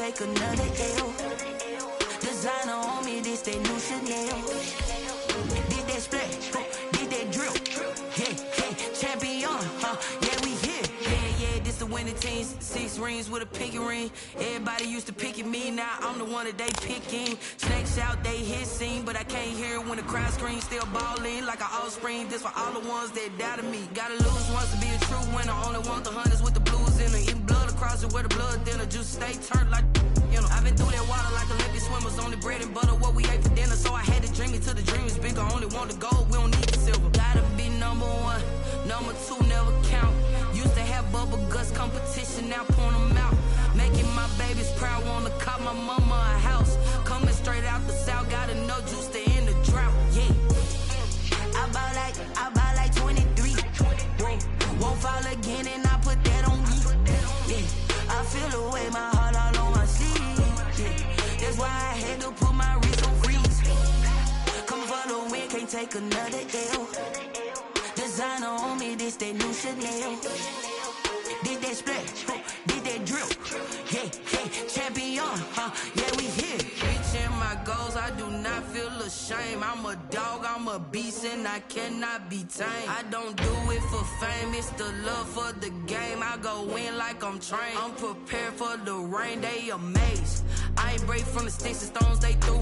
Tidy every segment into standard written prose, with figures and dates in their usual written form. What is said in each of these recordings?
take another L. Designer on me, this that new Chanel. Did that splash, did that drill. Yeah, champion, yeah, we here. Yeah, this the winning team. 6 rings with a pinky ring. Everybody used to pick at me, now I'm the one that they picking. Snakes out, they hit scene, but I can't hear it when the crowd screams. Still balling like an offspring. This for all the ones that doubted me. Gotta lose once to be a true winner. Only want the hunters with the blues in it. Eating blood across it where the blood dinner. Just stay turned like, you know. I've been through that water like Olympic swimmers. Only bread and butter, what we ate for dinner. So I had to dream it till the dream is bigger. Only want the gold, we don't need the silver. Gotta be number 1, number 2 never count. Used to have bubble guts competition, now point them out. Making my babies proud, wanna cop my mama a house. Coming straight out the south, got enough juice to end the drought. Yeah, I buy like 23. Whoa. Won't fall again, and I put that on me. Yeah, I feel the way, my heart all on my sleeve. Yeah, that's why I had to put my wrist on freeze. Coming for the win, can't take another L. Designer on me, this that new Chanel. Did that splash, did that drill. Yeah, champion, yeah, we here. Reaching my goals, I do not feel ashamed. I'm a dog, I'm a beast, and I cannot be tamed. I don't do it for fame, it's the love for the game. I go in like I'm trained. I'm prepared for the rain, they amazed. I ain't break from the sticks and stones they threw.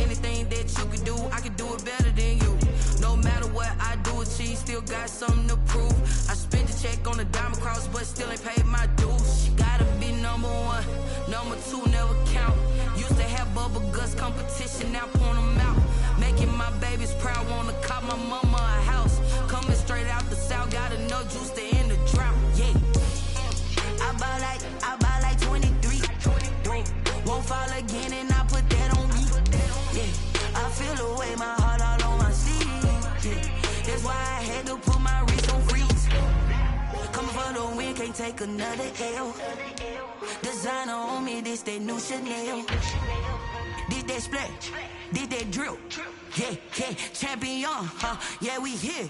Anything that you can do, I can do it better than you. No matter what I do, achieve, still got something to prove. I spent the check on the diamond cross, but still ain't paid my dues. Gotta be number 1, number 2 never count. Used to have bubble guts competition, now point them out. Making my babies proud, wanna cop my mama a house. Coming straight out the south, got enough juice to end the drought. Yeah, I buy like 23. Won't fall again, and I put that on me. Yeah, I feel the way, my heart all on my sleeve. Yeah, that's why I had to put my wrist on freeze. Coming for the win, can't take another L. Designer on me, this that new Chanel. Did that splash, did that drill. Yeah, champion, yeah, we here.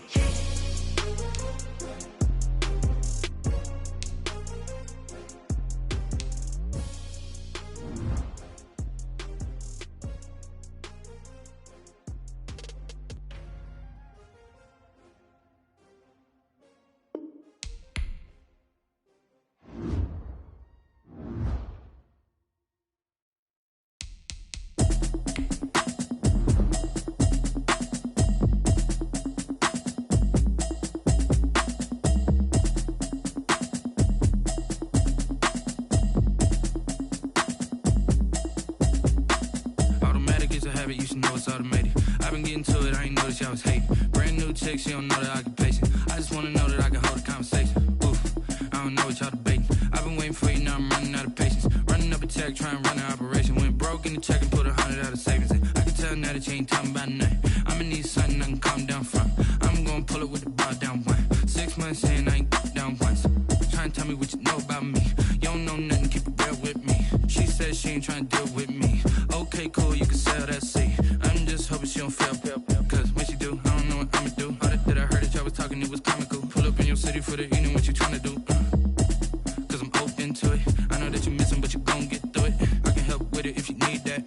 You should know it's automated. I've been getting to it, I ain't noticed y'all was hating. Brand new chick, she don't know the occupation. I just wanna know that I can hold a conversation. Oof, I don't know what y'all debating. I've been waiting for you, now I'm running out of patience. Running up a check, trying to run an operation. Went broke in the check and put 100 out of savings in. I can tell now that you ain't talking about nothing. I'ma need something I can calm down from. I'm gonna pull it with the bar down 1. 6 months in, I ain't down once. Trying to tell me what you know about me. You don't know nothing, keep it real with me. She said she ain't trying to deal with me. Okay, cool, you can sell that seat. I'm just hoping she don't fail. Cause when she do, I don't know what I'ma do. All that I heard that y'all was talking, it was comical. Pull up in your city for the evening, what you trying to do? Cause I'm open to it. I know that you missing, but you gon' get through it. I can help with it if you need that.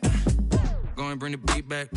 Go and bring the beat back.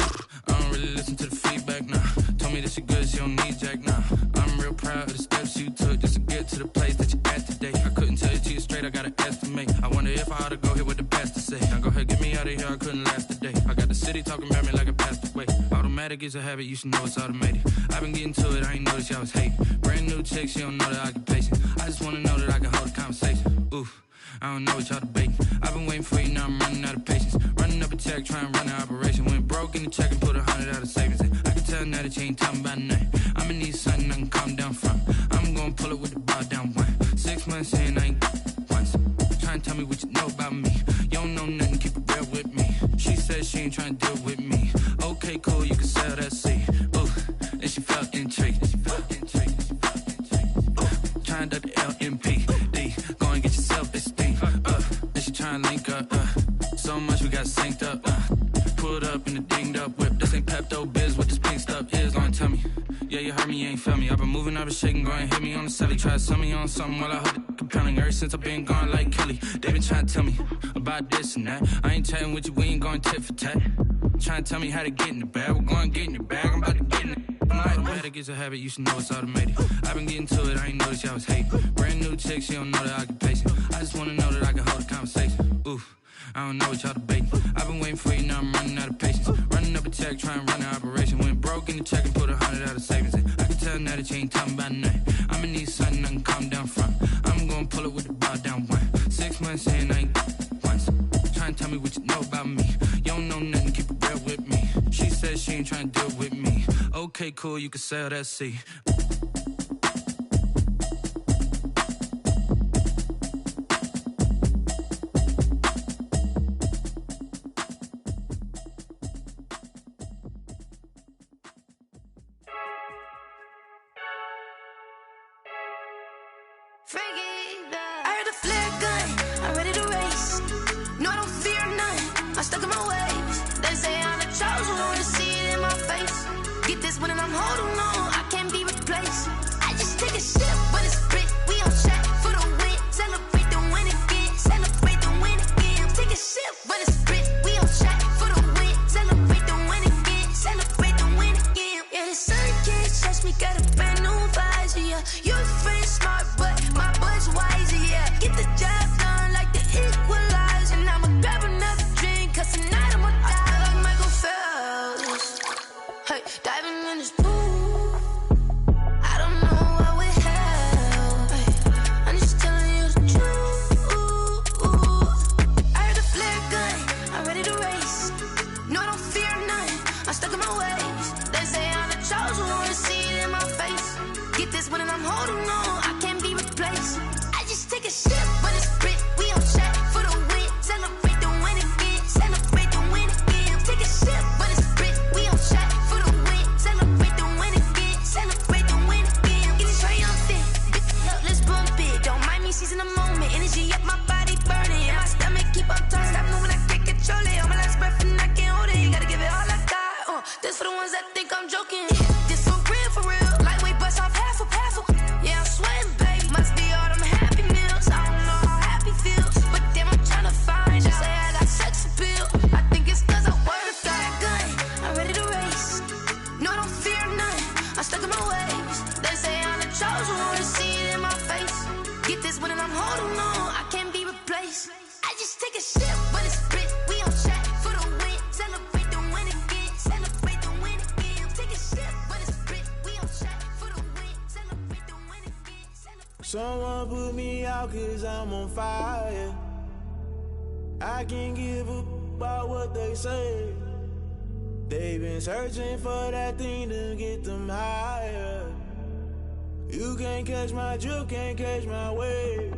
I don't really listen to the feedback, nah. Told me that she good, she don't need jack, nah. I'm real proud of the steps you took just to get to the place that you at today. I couldn't tell you to you straight, I gotta estimate. I wonder if I ought to go here with the pastor say. Now go ahead, get me out of here, I couldn't last a day. I got the city talking about me like I passed away. Automatic is a habit, you should know it's automated. I've been getting to it, I ain't noticed y'all was hating. Brand new chick, she don't know the occupation. I just wanna know that I can hold a conversation. Oof, I don't know what y'all debating. I've been waiting for you, now I'm running out of patience. Running up a check, trying to run an operation. Went broke in the check and put 100 out of savings in. I can tell now that you ain't talking about nothing. I'ma need something I can calm down from. I'm gonna pull it with the bar down 1. 6 months in, I ain't once. Trying to tell me what you know about me. You don't know nothing, keep it real with me. She said she ain't trying to deal with me. Okay, cool, you can sell that seat. Ooh, and she felt intrigued. Trying to the LMPD. Go and get your self-esteem. And she trying to link up. So much we got synced up. Pulled up in the dinged up whip. This ain't Pepto-Biz, what this pink stuff is. Gonna tell me. Yeah, yeah, you heard me, you ain't felt me. I've been moving, I've been shaking, go and hit me on the celly. Try to sell me on something while I hold it compelling. Ever since I've been gone like Kelly, they been trying to tell me about this and that. I ain't chatting with you, we ain't going tit for tat. Trying to tell me how to get in the bag, we're going to get in your bag, I'm about to get in it. Automatic is a habit, you should know it's automated. I've been getting to it, I ain't noticed y'all was hating. Brand new chick, she don't know that I can pace it. I just wanna know that I can hold a conversation. Oof, I don't know what y'all debating. I've been waiting for you, now I'm running out of patience. Running up a check, trying to run an operation. Went broke in the check and put 100 out of savings in. I can tell now that you ain't talking about nothing. I'ma need something I can calm down from. I'm gonna pull it with the bar down one. 6 months in, I ain't once. Trying to tell me what you know about me. You don't know nothing, keep it real with me. She said she ain't trying to deal with me. Okay, cool, you can sell that seat. I heard the flare gun, I'm ready to race. No, I don't fear none, I'm stuck in my ways. They say I'm the chosen one, to see it in my face. Get this one and I'm holding on, I can't be replaced. I just take a sip when it's split, we on track for the win. Celebrate the win again, celebrate the win again. Take a sip when it's split, we on track for the win. Celebrate the win again, celebrate the win again. Yeah, the sun can't touch me, got a brand new visor, yeah. Your friend smart, but my bud's wiser, yeah. Get the job done like the equalizer. And I'ma grab another drink, cause tonight I'ma die like Michael Phelps. Hey, diving in this pool, I don't know what would help. Hey, I'm just telling you the truth. I heard the flare gun, I'm ready to race. No, I don't fear none, I'm stuck in my ways. They say I'm the chosen one, to see it in my face. Get this one and I'm holding on, I can't be replaced. I just take a sip when it's split, we on track for the win. Celebrate the win again, celebrate the win again. Take a sip when it's split, we on track for the win. Celebrate the win again, celebrate the win again. Get it triumphant, let's bump it. Don't mind me seizing the moment, energy up my body burning. And my stomach keep on turning, stop moving, I can't control it. On my last breath and I can't hold it, you gotta give it all I got. This for the ones that think I'm joking. This for real, lightweight bust off half a. Yeah, I'm sweating, babe, must be all them happy meals. I don't know how happy feels, but damn, I'm trying to find you. Say I got sex appeal, I think it's cause I work a gun, I'm ready to race. No, I don't fear none, I'm stuck in my ways. They say I'm the chosen one, to see it in my face. Get this one and I'm holding on, I can't be replaced. I just take a sip when it's split, we on track for the win. Celebrate the win again, celebrate the win again. Take a sip when it's split, we on track for the win. Celebrate the win again, celebrate. Someone put me out cause I'm on fire. I can't give a about what they say. They've been searching for that thing to get them higher. You can't catch my drift, can't catch my wave.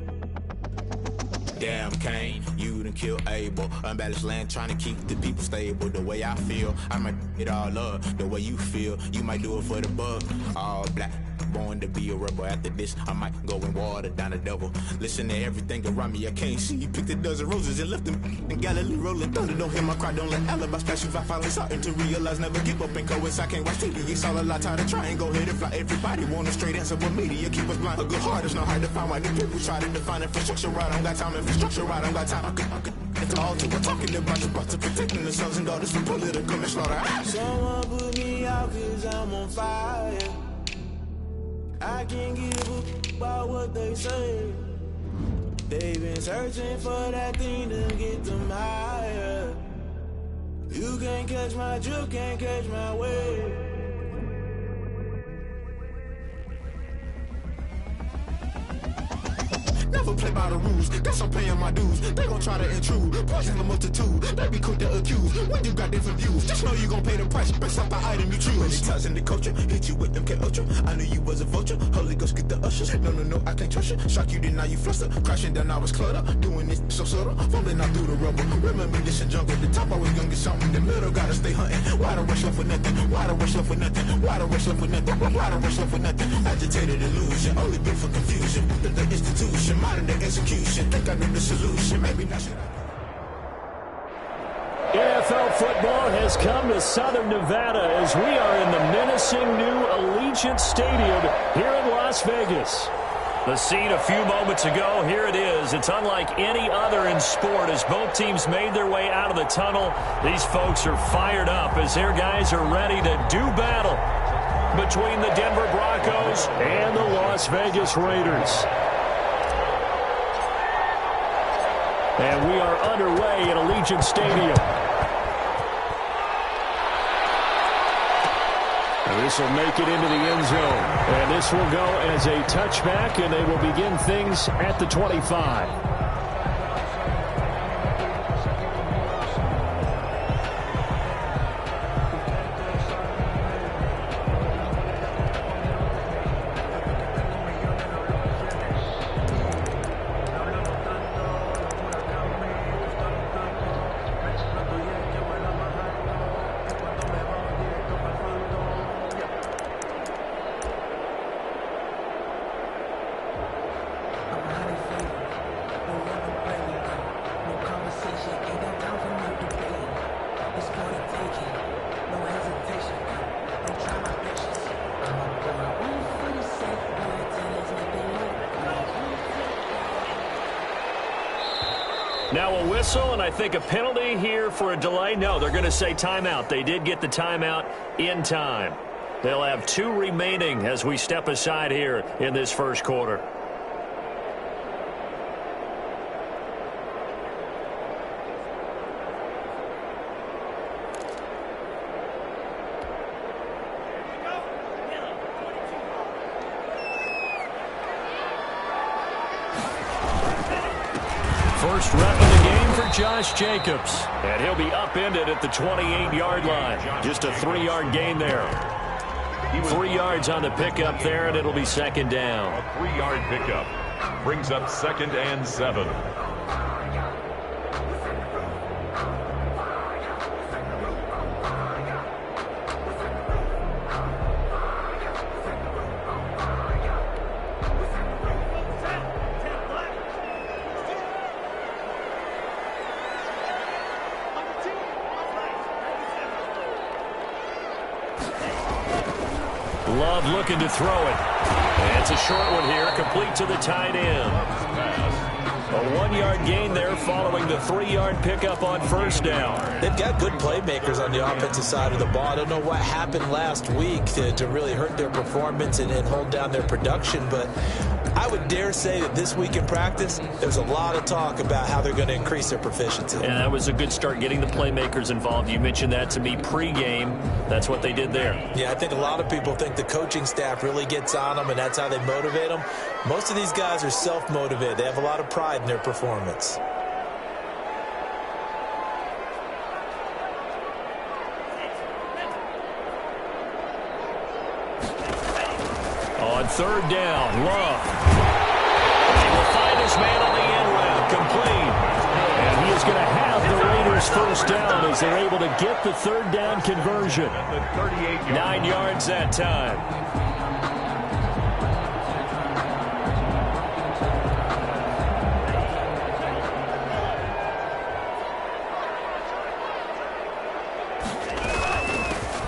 Damn Kane, you done killed Abel. Unbalanced land trying to keep the people stable. The way I feel, I might it all up. The way you feel, you might do it for the bug. All black, born to be a rebel. After this, I might go and water down the devil. Listen to everything around me, I can't see. Picked a dozen roses and left them in Galilee rolling thunder. Don't hear my cry, don't let alibis pass you. I finally starting to realize, never give up and coast. I can't watch TV, it's all a lot, tired of trying. Go ahead and fly. Everybody want a straight answer, but media keep us blind. A good heart is not hard to find. Why the people try to define infrastructure right? I don't got time, infrastructure right, I don't got time. I could it's all to we're talking about the protecting the sons and daughters from political and slaughter. Someone put me out cause I'm on fire. I can't give a about what they say. They've been searching for that thing to get them higher. You can't catch my drift, can't catch my wave. Never play by the rules, guess I'm paying my dues. They gon' try to intrude, poison the multitude. They be quick to accuse, when you got different views. Just know you gon' pay the price, based off the item you choose. When it ties in the culture, hit you with MK Ultra. I knew you was a vulture, Holy Ghost get the ushers. No, I can't trust you. Shock you, then now you fluster. Crashing down, I was cluttered. Doing this so subtle, fumbling out through the rubble. Remember this in jungle, the top I was young and something. In the middle, gotta stay hunting. Why the rush left with nothing? Why the rush left with nothing? Why the rush left with nothing? Why the rush left with nothing? Agitated illusion, only built for confusion. The institution, modern day execution. Think I know the solution, maybe not. NFL football has come to Southern Nevada as we are in the menacing new Allegiant Stadium here in Las Vegas. The scene a few moments ago, here it is. It's unlike any other in sport as both teams made their way out of the tunnel. These folks are fired up as their guys are ready to do battle between the Denver Broncos and the Las Vegas Raiders. And we are underway at Allegiant Stadium. And this will make it into the end zone. And this will go as a touchback, and they will begin things at the 25. Now a whistle, and I think a penalty here for a delay. No, they're going to say timeout. They did get the timeout in time. They'll have 2 remaining as we step aside here in this first quarter. First rep of the game for Josh Jacobs. And he'll be upended at the 28-yard line. Just a 3-yard gain there. 3 yards on the pickup there, and it'll be second down. A 3-yard pickup brings up 2nd and 7. Love looking to throw it. And it's a short one here, complete to the tight end. A 1-yard gain there following the 3-yard pickup on first down. They've got good playmakers on the offensive side of the ball. I don't know what happened last week to really hurt their performance and hold down their production, but I would dare say that this week in practice, there's a lot of talk about how they're going to increase their proficiency. And that was a good start, getting the playmakers involved. You mentioned that to me pregame. That's what they did there. Yeah, I think a lot of people think the coaching staff really gets on them, and that's how they motivate them. Most of these guys are self-motivated. They have a lot of pride in their performance. On third down, Love. He will find his man on the end route, complete. And he is going to have the Raiders first down as they're able to get the third down conversion. 9 yards that time.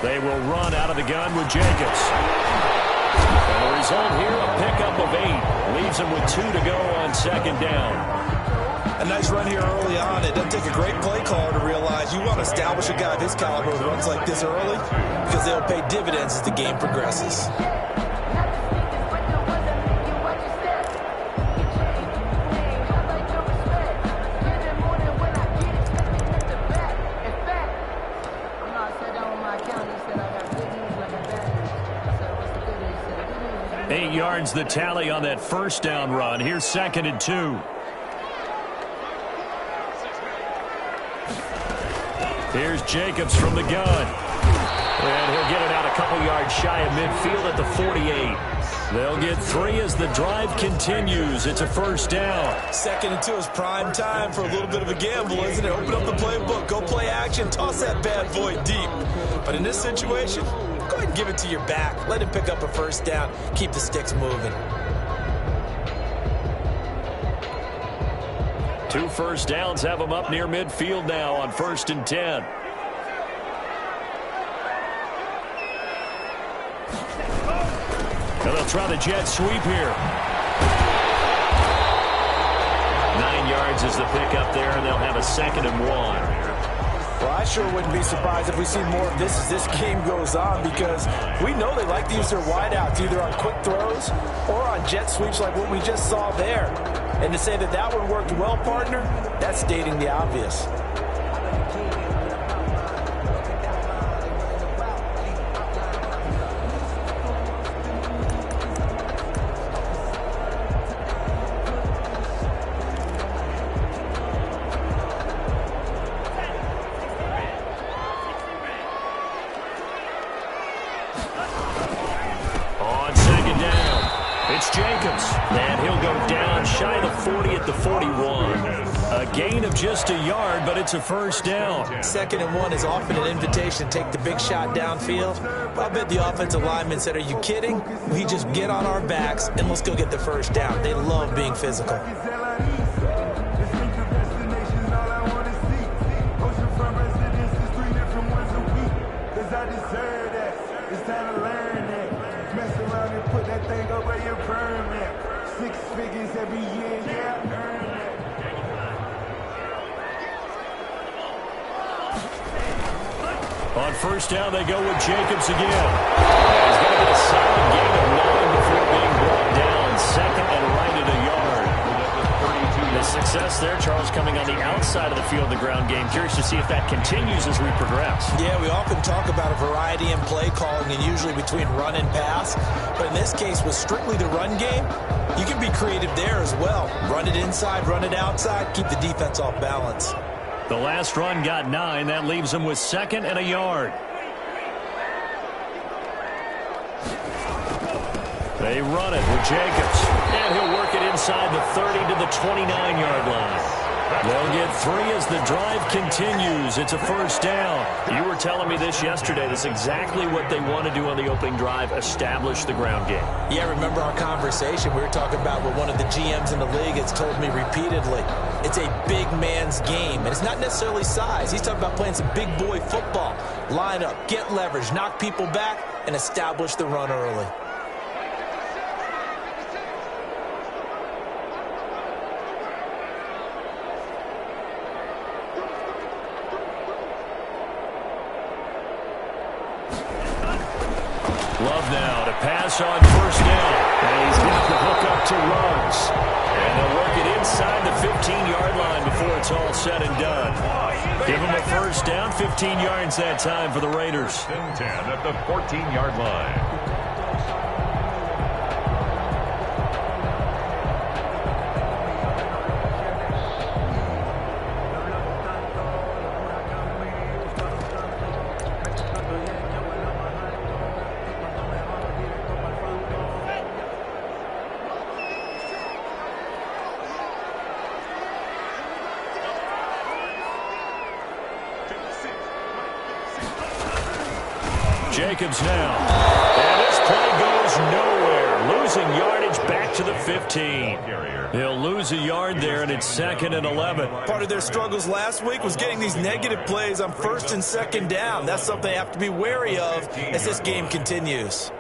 They will run out of the gun with Jacobs. And the result here, a pickup of 8. Leaves them with 2 to go on second down. A nice run here early on. It doesn't take a great play caller to realize you want to establish a guy of his caliber with runs like this early because they'll pay dividends as the game progresses. Yards the tally on that first down run. Here's 2nd and 2. Here's Jacobs from the gun. And he'll get it out a couple yards shy of midfield at the 48. They'll get 3 as the drive continues. It's a first down. 2nd and 2 is prime time for a little bit of a gamble, isn't it? Open up the playbook, go play action, toss that bad boy deep. But in this situation, go ahead and give it to your back. Let him pick up a first down. Keep the sticks moving. 2 first downs have them up near midfield now on 1st and 10. They'll try the jet sweep here. 9 yards is the pickup there, and they'll have a 2nd and 1. Well, I sure wouldn't be surprised if we see more of this as this game goes on, because we know they like to use their wideouts either on quick throws or on jet sweeps like what we just saw there. And to say that that one worked well, partner, that's stating the obvious. And he'll go down shy of the 40 at the 41. A gain of just a yard, but it's a first down. 2nd and 1 is often an invitation to take the big shot downfield. I bet the offensive lineman said, are you kidding? We just get on our backs and let's go get the first down. They love being physical. On first down, they go with Jacobs again. He's going to get a solid gain of 9 before being brought down. 2nd and right at a yard. The success there, Charles, coming on the outside of the field, the ground game. Curious to see if that continues as we progress. Yeah, we often talk about a variety in play calling and usually between run and pass. But in this case, with strictly the run game, you can be creative there as well. Run it inside, run it outside, keep the defense off balance. The last run got 9. That leaves them with 2nd and a yard. They run it with Jacobs. And he'll work it inside the 30 to the 29-yard line. They'll get 3 as the drive continues. It's a first down. You were telling me this yesterday. That's exactly what they want to do on the opening drive, establish the ground game. Yeah, remember our conversation? We were talking about what one of the GMs in the league has told me repeatedly. It's a big man's game, and it's not necessarily size. He's talking about playing some big boy football. Line up, get leverage, knock people back, and establish the run early. Love now to pass on first down. And he's got the hook up to Ruggs. And they'll work it inside the 15-yard line before it's all said and done. Give him a first down, 15 yards that time for the Raiders. 10 at the 14-yard line. Jacobs now. And this play goes nowhere. Losing yardage back to the 15. They'll lose a yard there, and it's 2nd and 11. Part of their struggles last week was getting these negative plays on 1st and 2nd down. That's something they have to be wary of as this game continues.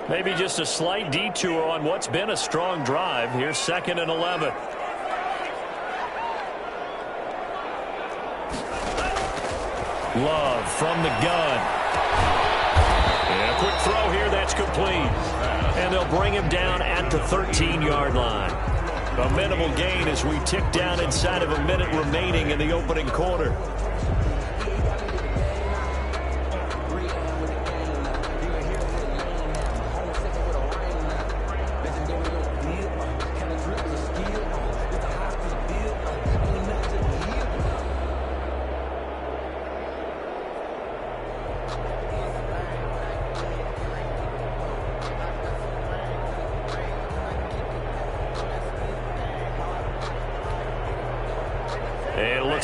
Maybe just a slight detour on what's been a strong drive. Here's 2nd and 11. Love from the gun. And a quick throw here, that's complete. And they'll bring him down at the 13-yard line. A minimal gain as we tick down inside of a minute remaining in the opening quarter.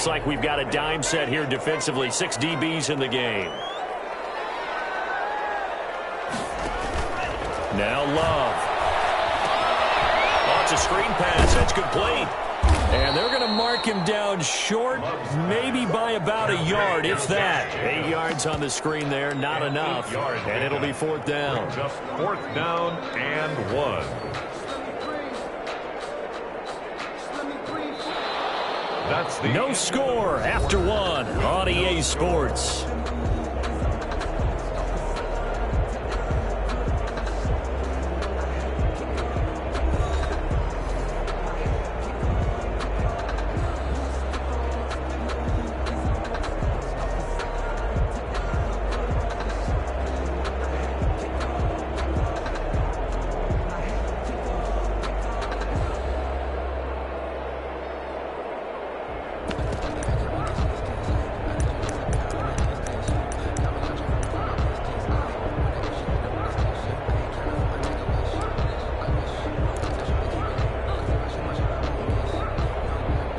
looks like we've got a dime set here defensively. 6 DBs in the game. Now Love. Oh, it's a screen pass. That's complete. And they're going to mark him down short, maybe by about a yard, if that. 8 yards on the screen there, not enough. And it'll be 4th down. Just 4th down and 1. That's the no score after 1 on EA Sports.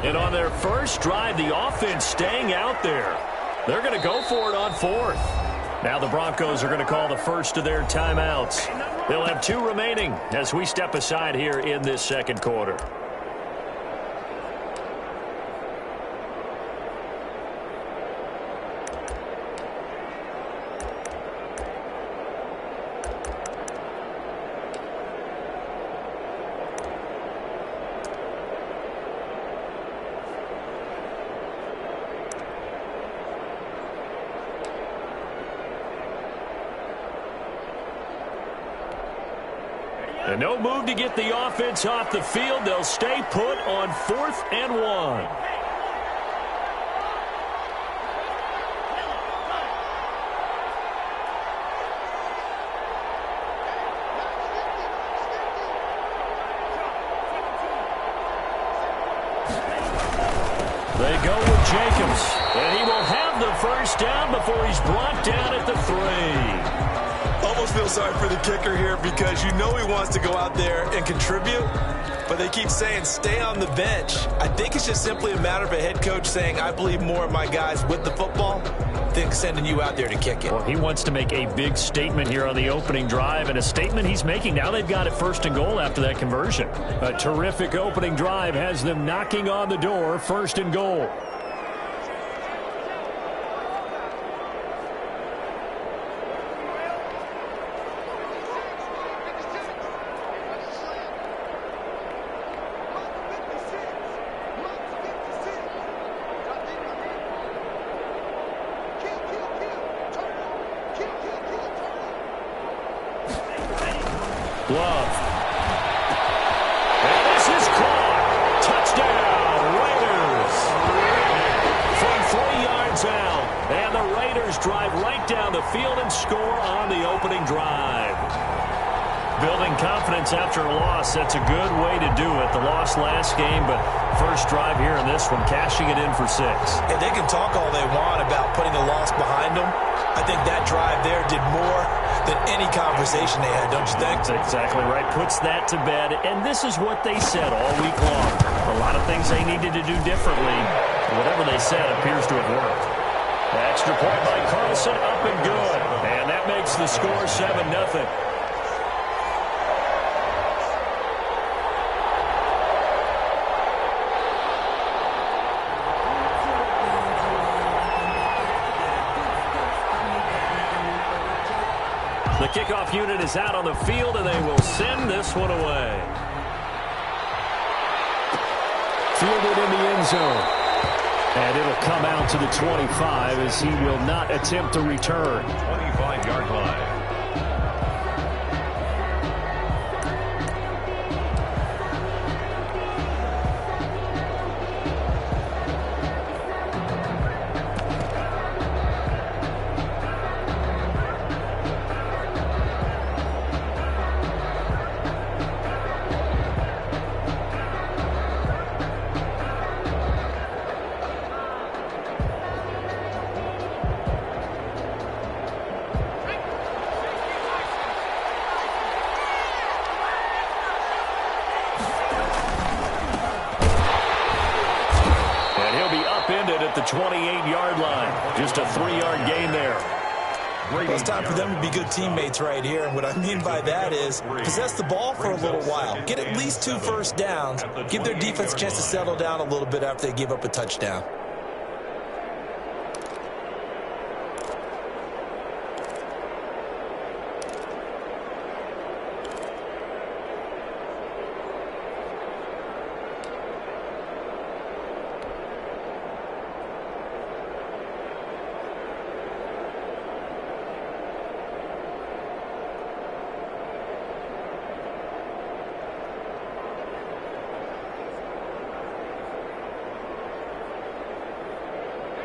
And on their first drive, the offense staying out there. They're going to go for it on 4th. Now the Broncos are going to call the first of their timeouts. They'll have 2 remaining as we step aside here in this second quarter. And no move to get the offense off the field. They'll stay put on 4th and 1. They go with Jacobs. And he will have the first down before he's brought down at the 3. Almost feel sorry for the kicker here because you know he wants to go out there and contribute, but they keep saying stay on the bench. I think it's just simply a matter of a head coach saying I believe more of my guys with the football than sending you out there to kick it. Well, he wants to make a big statement here on the opening drive, and a statement he's making now. They've got it 1st and goal after that conversion. A terrific opening drive has them knocking on the door, 1st and goal. Love. And this is caught. Touchdown, Raiders. From 3 yards out. And the Raiders drive right down the field and score on the opening drive. Building confidence after a loss, that's a good way to do it. The loss last game, but first drive here in this one, cashing it in for 6. And they can talk all they want about putting the loss behind them. I think that drive there did more than any conversation they had, don't you think? That's exactly right. Puts that to bed. And this is what they said all week long. A lot of things they needed to do differently. Whatever they said appears to have worked. The extra point by Carlson, up and good. And that makes the score 7-0. The kickoff unit is out on the field, and they will send this one away. Fielded in the end zone. And it'll come out to the 25 as he will not attempt to return. 25-yard line. 28-yard line. Just a 3-yard gain there. Well, it's time for them to be good teammates right here. And what I mean by that is possess the ball for a little while. Get at least 2 first downs. Give their defense a chance to settle down a little bit after they give up a touchdown.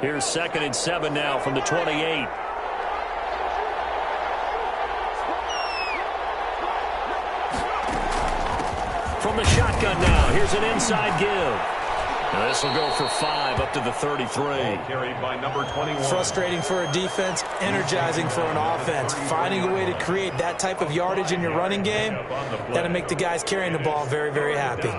Here's 2nd and 7 now from the 28. From the shotgun now, here's an inside give. Now this will go for 5 up to the 33. Carried by number 21. Frustrating for a defense, energizing for an offense. Finding a way to create that type of yardage in your running game, that'll make the guys carrying the ball very, very happy.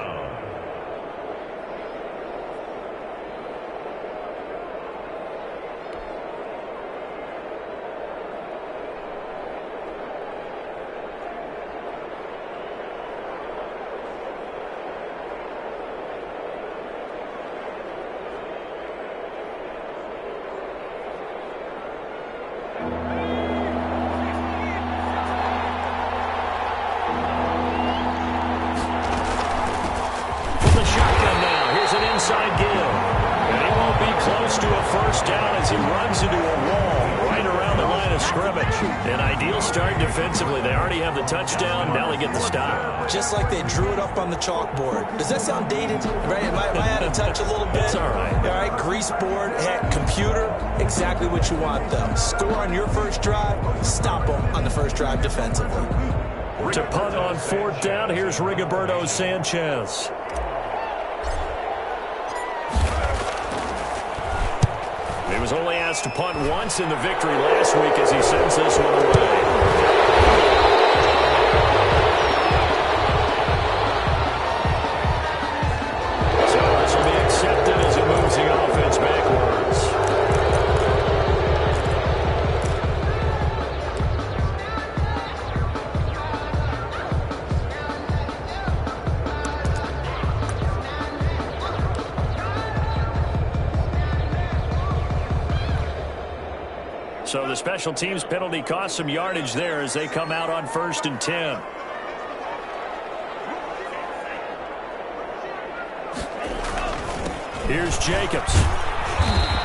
Inside give. And he won't be close to a first down as he runs into a wall right around the line of scrimmage. An ideal start defensively. They already have the touchdown. Now they get the stop. Just like they drew it up on the chalkboard. Does that sound dated? Right? Am I out of touch a little bit? It's all right. All right, grease board, computer, exactly what you want, though. Score on your first drive, stop them on the first drive defensively. To punt on 4th down, here's Rigoberto Sanchez. He was only asked to punt once in the victory last week as he sends this one away. So this will be accepted as he moves the offense backwards. So the special teams penalty cost some yardage there as they come out on 1st and 10. Here's Jacobs.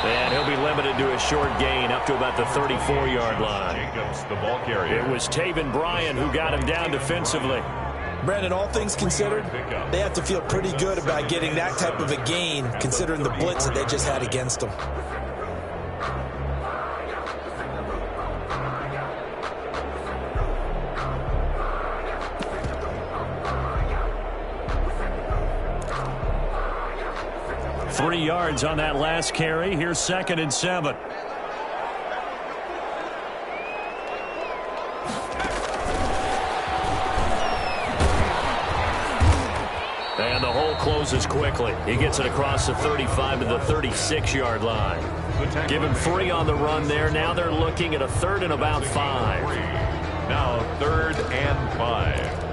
And he'll be limited to a short gain up to about the 34-yard line. Jacobs, the ball carrier. It was Taven Bryan who got him down defensively. Brandon, all things considered, they have to feel pretty good about getting that type of a gain considering the blitz that they just had against them. Three yards on that last carry. Here's 2nd and 7. And the hole closes quickly. He gets it across the 35 to the 36-yard line. Give him 3 on the run there. Now they're looking at a 3rd and about 5. Now 3rd and 5.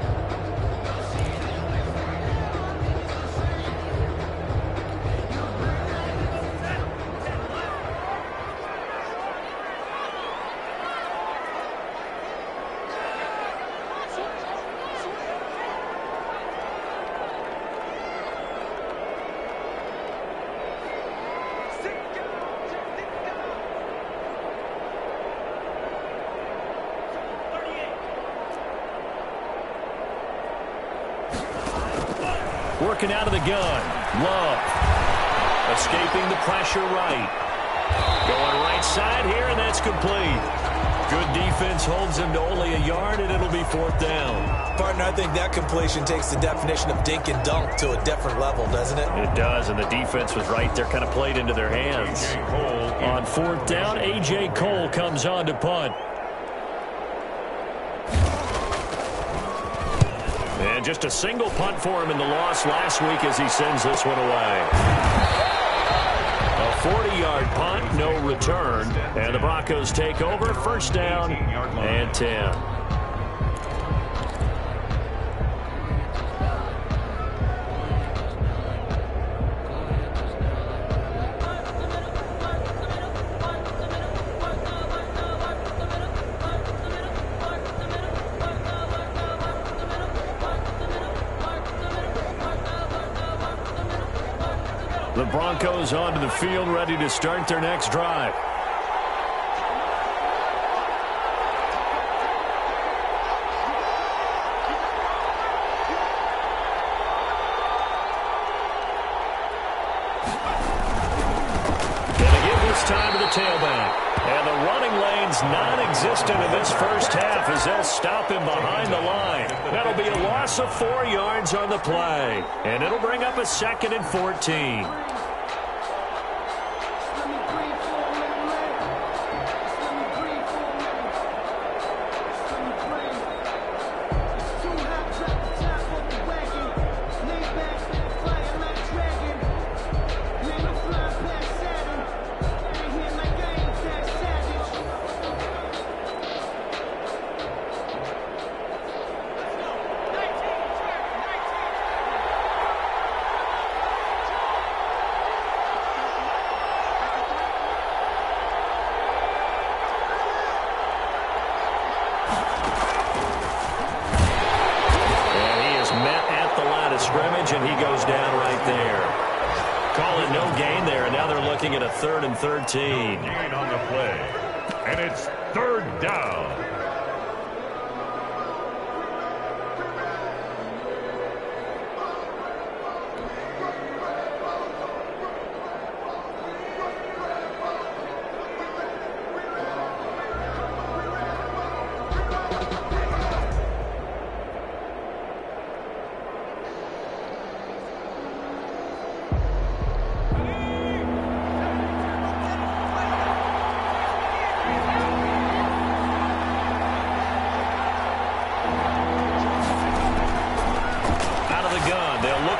Working out of the gun. Love. Escaping the pressure right. Going right side here, and that's complete. Good defense holds him to only a yard, and it'll be 4th down. Partner, I think that completion takes the definition of dink and dunk to a different level, doesn't it? It does, and the defense was right there, kind of played into their hands. On 4th down, A.J. Cole comes on to punt. And just a single punt for him in the loss last week as he sends this one away. A 40-yard punt, no return. And the Broncos take over, first down and 10. The Broncos onto the field, ready to start their next drive. Gonna give this time to the tailback. And the running lane's non-existent in this first half as they'll stop him behind the line. That'll be a loss of 4 yards on the play. And it'll bring up a 2nd and 14. And he goes down right there. Call it no gain there, and now they're looking at a 3rd and 13. Gain on the play, and it's 3rd down.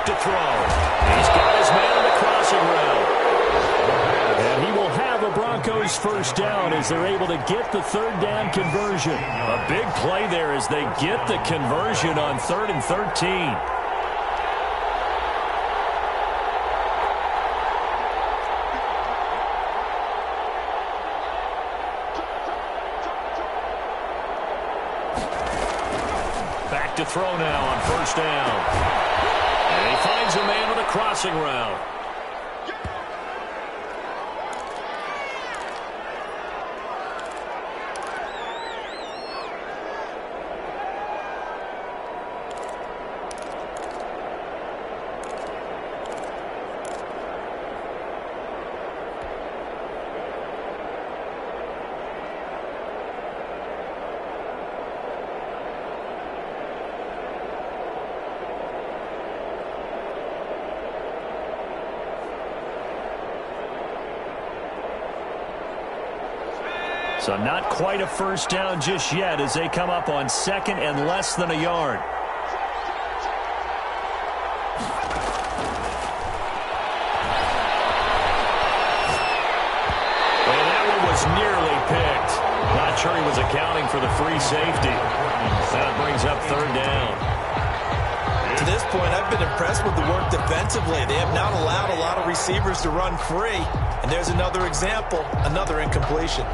To throw. He's got his man on the crossing route. And he will have a Broncos first down as they're able to get the 3rd down conversion. A big play there as they get the conversion on 3rd and 13. Back to throw now on first down. And he finds a man on the crossing route. So not quite a first down just yet as they come up on 2nd and less than a yard. And that one was nearly picked. Not sure he was accounting for the free safety. That brings up 3rd down. To this point, I've been impressed with the work defensively. They have not allowed a lot of receivers to run free. And there's another example, another incompletion.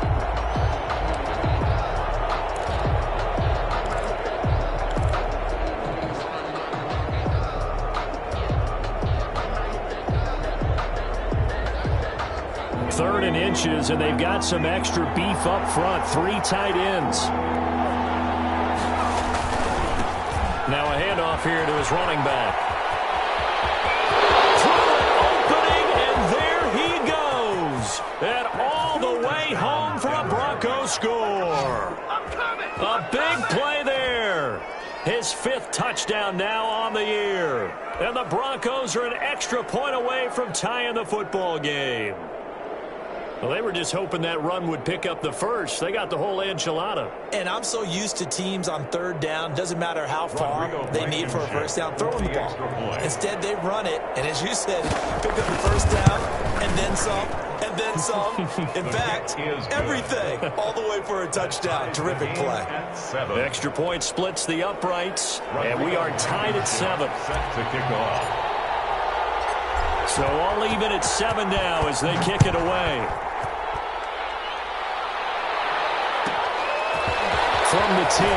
Third and inches, and they've got some extra beef up front. 3 tight ends. Now a handoff here to his running back. Opening, and there he goes. And all the way home for a Broncos score. A big play there. His 5th touchdown now on the year. And the Broncos are an extra point away from tying the football game. Well, they were just hoping that run would pick up the first. They got the whole enchilada. And I'm so used to teams on 3rd down. Doesn't matter how far they need for a first down, throwing the ball. Instead, they run it. And as you said, pick up the first down and then some. And and then some. In fact, everything, all the way for a touchdown. Terrific play. Extra point splits the uprights, and we are tied at 7. Set to kick off. So all even at 7 now as they kick it away. From the 10.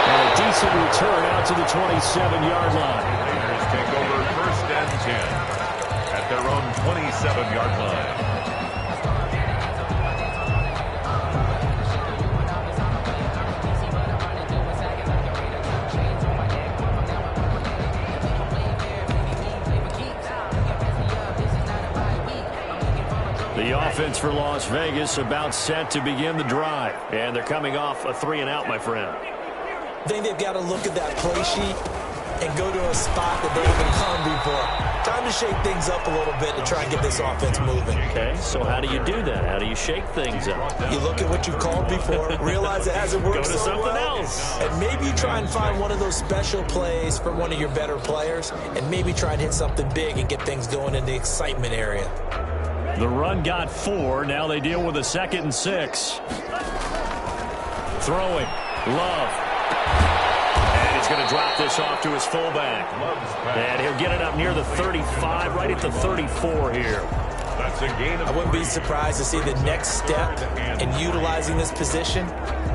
And a decent return out to the 27-yard line. Raiders take over 1st and 10 at their own 27-yard line. The offense for Las Vegas about set to begin the drive. And they're coming off a 3-and-out, my friend. I think they've got to look at that play sheet and go to a spot that they haven't gone before. Time to shake things up a little bit to try and get this offense moving. Okay, so how do you do that? How do you shake things up? You look at what you've called before, realize it hasn't worked Go to so something well, else. and maybe you try and find one of those special plays from one of your better players, and maybe try and hit something big and get things going in the excitement area. The run got 4. Now they deal with a 2nd and 6. Throwing. Love. And he's going to drop this off to his fullback. And he'll get it up near the 35, right at the 34 here. That's a gain of I wouldn't be surprised to see the next step in utilizing this position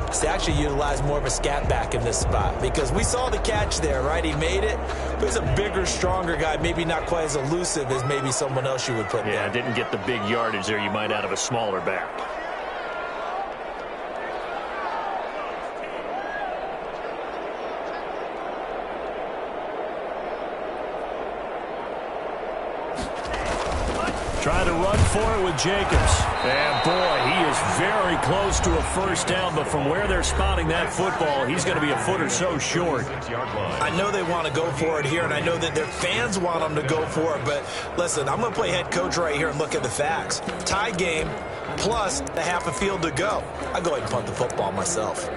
is to actually utilize more of a scat back in this spot, because we saw the catch there, right? He made it, but he's a bigger, stronger guy, maybe not quite as elusive as maybe someone else you would put there. Yeah, didn't get the big yardage there you might out of a smaller back. Try to run for it with Jacobs. And, boy, he is very close to a first down, but from where they're spotting that football, he's going to be a foot or so short. I know they want to go for it here, and I know that their fans want them to go for it, but listen, I'm going to play head coach right here and look at the facts. Tie game, plus a half a field to go. I'll go ahead and punt the football myself.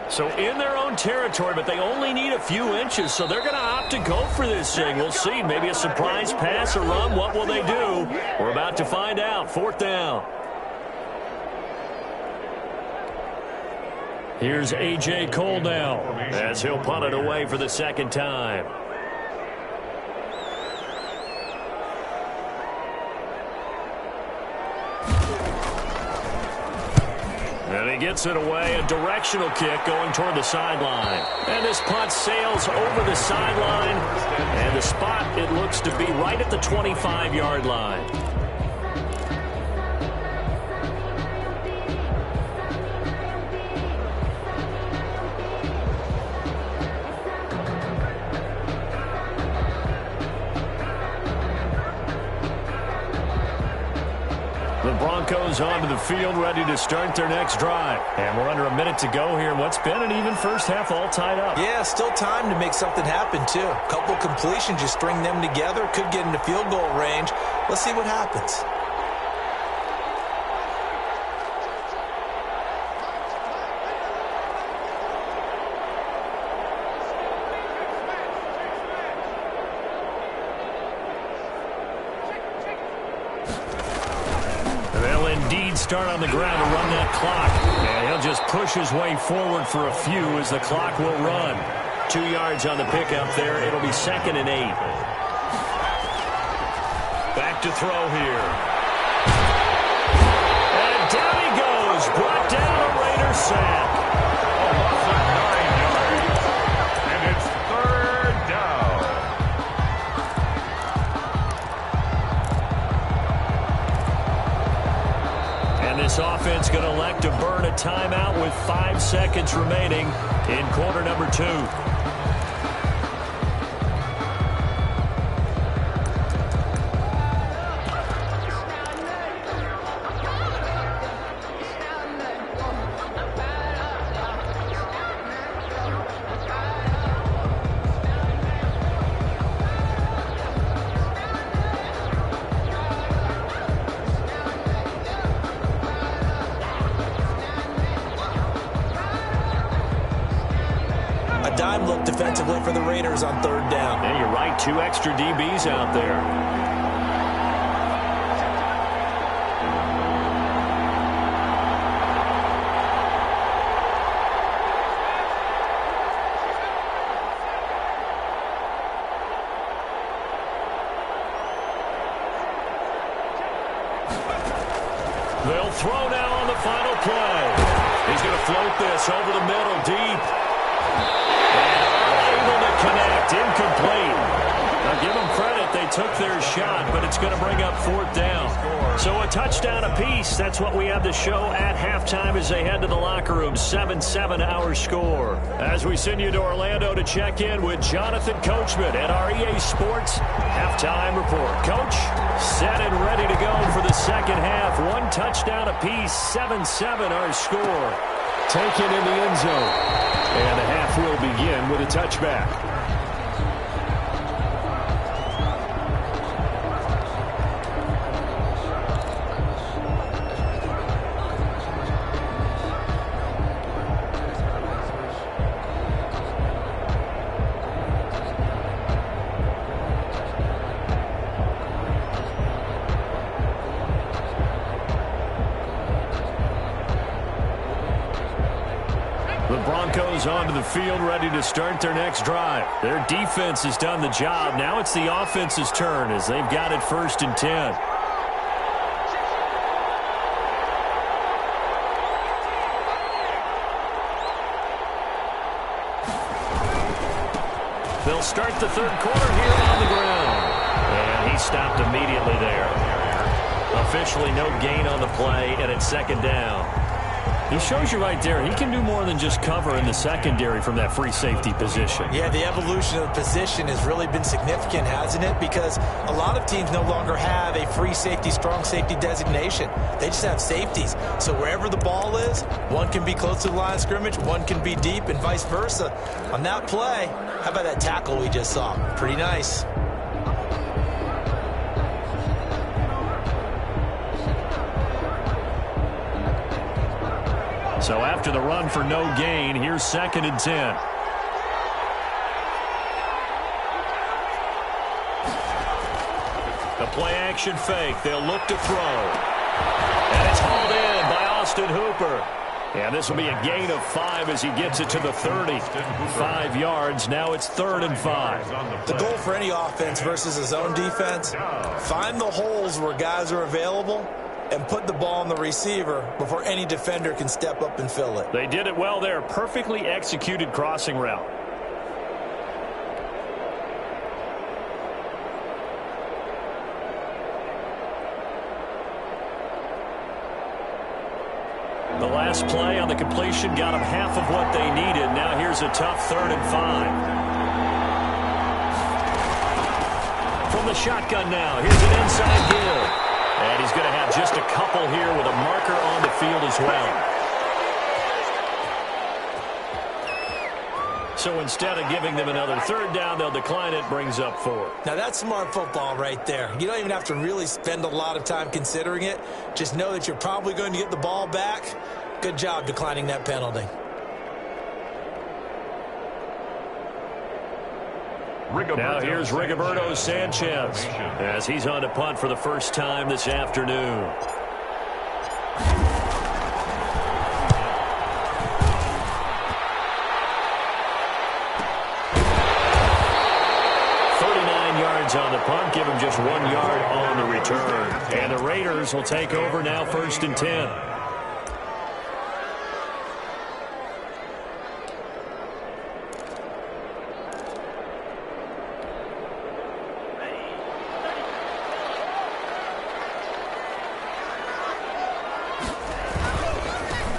So in their own territory, but they only need a few inches, so they're going to opt to go for this thing. We'll see. Maybe a surprise pass or run. What will they do? We're about to find out. 4th down. Here's A.J. Cole now as he'll punt it away for the 2nd time. And he gets it away, a directional kick going toward the sideline. And this punt sails over the sideline. And the spot, it looks to be right at the 25-yard line. The Broncos onto the field, ready to start their next drive. And we're under a minute to go here. What's been an even first half, all tied up. Yeah, still time to make something happen, too. A couple completions, you string them together, could get into field goal range. Let's see what happens. start on the ground to run that clock. And he'll just push his way forward for a few as the clock will run. 2 yards on the pickup there. It'll be 2nd and 8. Back to throw here. And down he goes. Brought down a Raider sack. A loss of 9 yards. And it's 3rd down. And this offense going to elect to burn a timeout with 5 seconds remaining in quarter number 2. Dime look defensively for the Raiders on 3rd down. Yeah, you're right. 2 extra DBs out there. They'll throw now on the final play. He's going to float this over the middle deep. Connect, incomplete. Now give them credit, they took their shot, but it's going to bring up 4th down. So a touchdown apiece, that's what we have to show at halftime as they head to the locker room. 7-7 our score. As we send you to Orlando to check in with Jonathan Coachman at our EA Sports halftime report. Coach, set and ready to go for the second half. 1 touchdown apiece, 7-7 our score. Taken in the end zone. And the half will begin with a touchback. Onto the field, ready to start their next drive. Their defense has done the job. Now it's the offense's turn as they've got it 1st and 10. They'll start the 3rd quarter here on the ground. And he stopped immediately there. Officially no gain on the play, and it's 2nd down. He shows you right there, he can do more than just cover in the secondary from that free safety position. Yeah, the evolution of the position has really been significant, hasn't it? Because a lot of teams no longer have a free safety, strong safety designation. They just have safeties. So wherever the ball is, one can be close to the line of scrimmage, one can be deep, and vice versa. On that play, how about that tackle we just saw? Pretty nice. So after the run for no gain, here's 2nd and 10. The play action fake. They'll look to throw. And it's hauled in by Austin Hooper. And this will be a gain of 5 as he gets it to the 30. 5 yards. Now it's 3rd and 5. The goal for any offense versus a zone defense, find the holes where guys are available and put the ball on the receiver before any defender can step up and fill it. They did it well there. Perfectly executed crossing route. The last play on the completion got them half of what they needed. Now here's a tough 3rd and 5. From the shotgun now, here's an inside give. And he's going to have just a couple here with a marker on the field as well. So instead of giving them another 3rd down, they'll decline it, brings up 4. Now that's smart football right there. You don't even have to really spend a lot of time considering it. Just know that you're probably going to get the ball back. Good job declining that penalty. Now here's Rigoberto Sanchez as he's on to punt for the first time this afternoon. yards on the punt, give him just 1 yard on the return. And the Raiders will take over now, 1st and 10.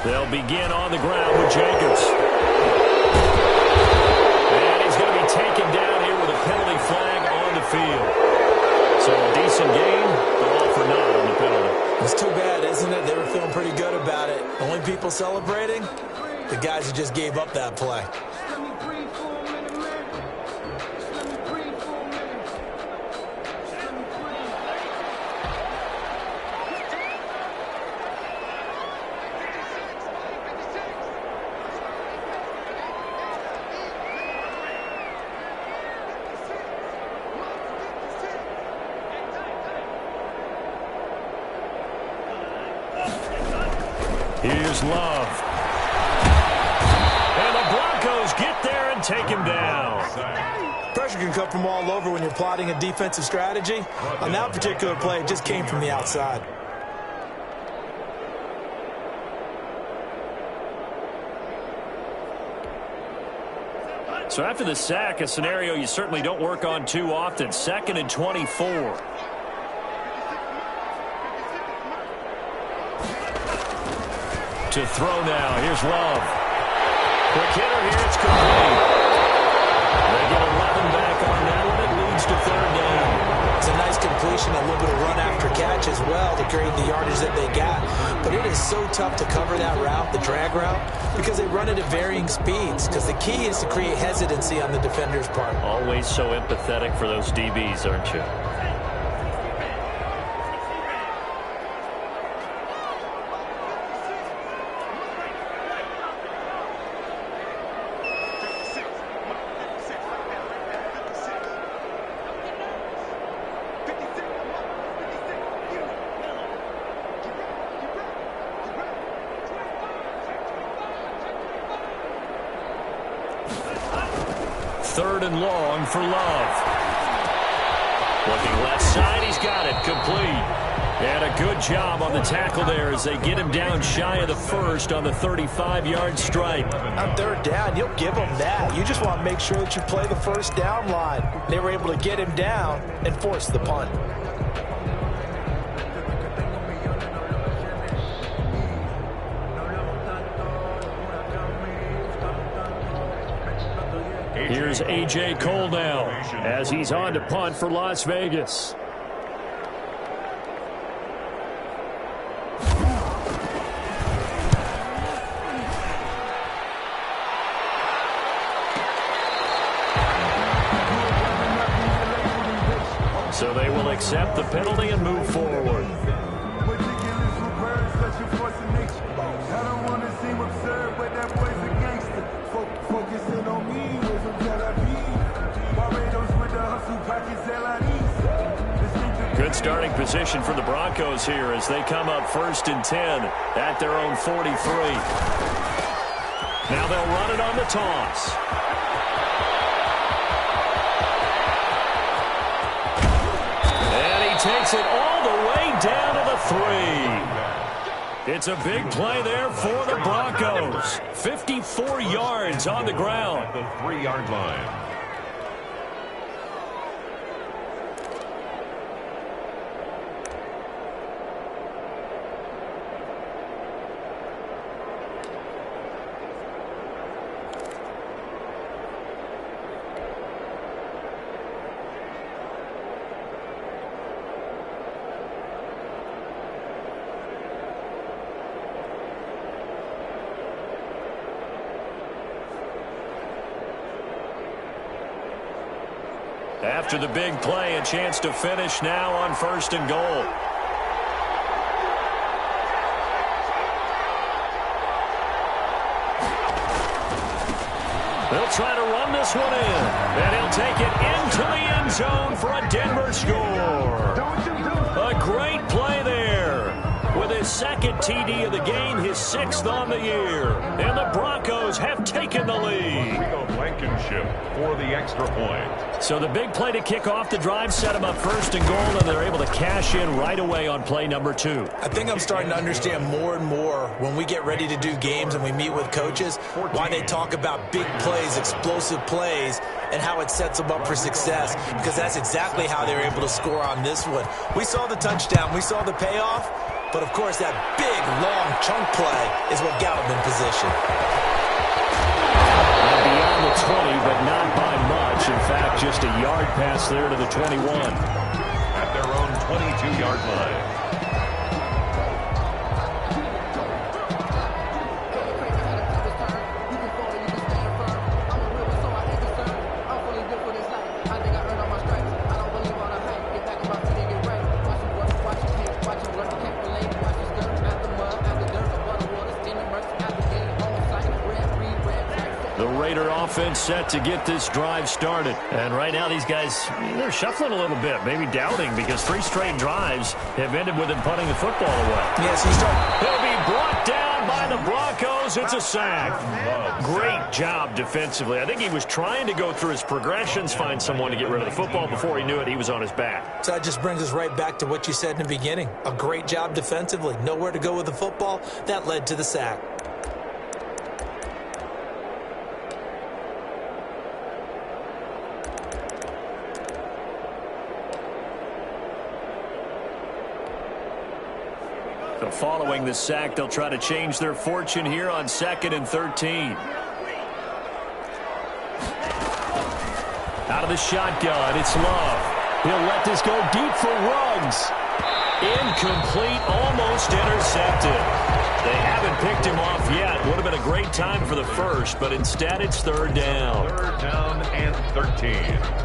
They'll begin on the ground with Jacobs. And he's going to be taken down here with a penalty flag on the field. So a decent game, but all for naught on the penalty. It's too bad, isn't it? They were feeling pretty good about it. Only people celebrating? The guys who just gave up that play. Here's Love. And the Broncos get there and take him down. Pressure can come from all over when you're plotting a defensive strategy. On that particular play, it just came from the outside. So after the sack, a scenario you certainly don't work on too often. 2nd and 24. To throw now. Here's Love. Quick hitter here. It's complete. They get 11 back on that one. It leads to 3rd down. It's a nice completion, a little bit of run after catch as well to create the yardage that they got. But it is so tough to cover that route, the drag route, because they run it at varying speeds. Because the key is to create hesitancy on the defender's part. Always so empathetic for those DBs, aren't you? Third and long for Love. Looking left side, he's got it. Complete. And a good job on the tackle there as they get him down shy of the first on the 35-yard stripe. On 3rd down, you'll give them that. You just want to make sure that you play the first down line. They were able to get him down and force the punt. Here's A.J. Cole now as he's on to punt for Las Vegas. So they will accept the penalty and move forward. Good starting position for the Broncos here as they come up 1st and 10 at their own 43. Now they'll run it on the toss. And he takes it all the way down to the 3. It's a big play there for the Broncos. 54 yards on the ground. At the 3-yard line. After the big play, a chance to finish now on 1st and goal. They'll try to run this one in, and he'll take it into the end zone for a Denver score. A great play there. With his 2nd TD of the game, his 6th on the year. And the Broncos have taken the lead. Blankenship for the extra point. So the big play to kick off the drive set them up first and goal, and they're able to cash in right away on play number 2. I think I'm starting to understand more and more when we get ready to do games and we meet with coaches why they talk about big plays, explosive plays, and how it sets them up for success, because that's exactly how they were able to score on this one. We saw the touchdown. We saw the payoff. But, of course, that big, long chunk play is what got them in position. And beyond the 20, but not by much. In fact, just a yard pass there to the 21. At their own 22-yard line. Offense set to get this drive started. And right now these guys, they're shuffling a little bit, maybe doubting, because 3 straight drives have ended with them punting the football away. Yes, he'll be brought down by the Broncos. It's a sack. Great job defensively. I think he was trying to go through his progressions, find someone to get rid of the football. Before he knew it, he was on his back. So that just brings us right back to what you said in the beginning. A great job defensively. Nowhere to go with the football. That led to the sack. So following the sack, they'll try to change their fortune here on 2nd and 13. Out of the shotgun, it's Love. He'll let this go deep for Ruggs. Incomplete, almost intercepted. They haven't picked him off yet. Would have been a great time for the first, but instead it's 3rd down. 3rd down and 13.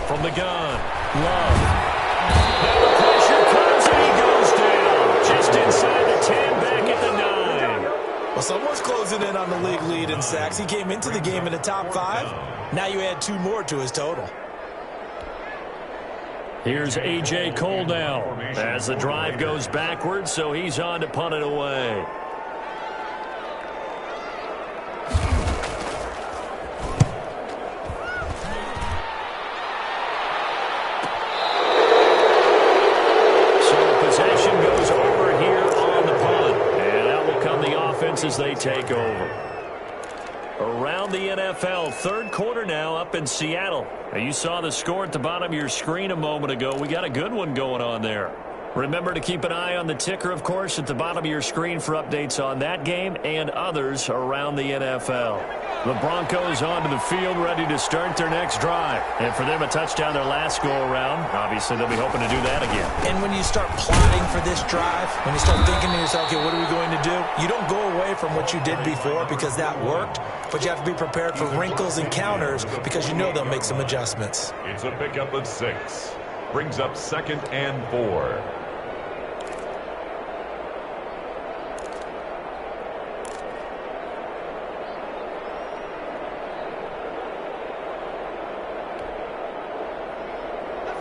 From the gun, Love. Now the pressure comes and he goes down. Just inside the 10, back at the 9. Well, someone's closing in on the league lead in sacks. He came into the game in the top 5. Now you add 2 more to his total. Here's A.J. Cole now as the drive goes backwards, so he's on to punt it away. As they take over. Around the NFL, 3rd quarter now up in Seattle. Now you saw the score at the bottom of your screen a moment ago. We got a good one going on there. Remember to keep an eye on the ticker, of course, at the bottom of your screen for updates on that game and others around the NFL. The Broncos onto the field, ready to start their next drive. And for them, a touchdown their last go-around. Obviously, they'll be hoping to do that again. And when you start plotting for this drive, when you start thinking to yourself, okay, what are we going to do? You don't go away from what you did before because that worked, but you have to be prepared for wrinkles and counters because you know they'll make some adjustments. It's a pickup of 6. Brings up 2nd and 4.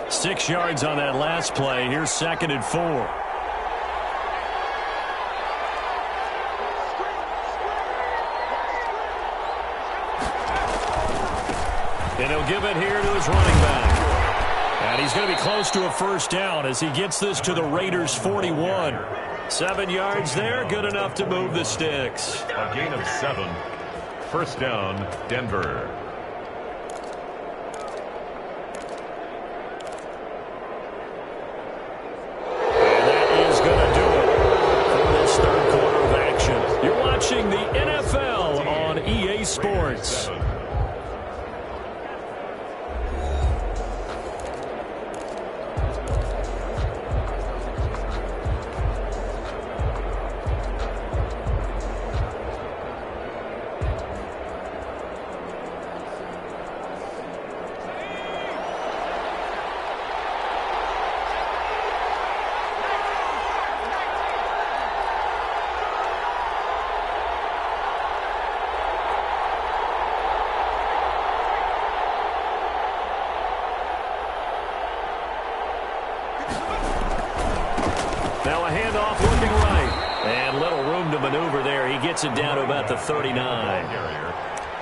Six yards on that last play. Here's 2nd and 4. And he'll give it here to his running back. And he's going to be close to a 1st down as he gets this to the Raiders' 41. 7 yards there, good enough to move the sticks. A gain of 7. 1st down, Denver. The NFL on EA Sports. maneuver there. He gets it down to about the 39.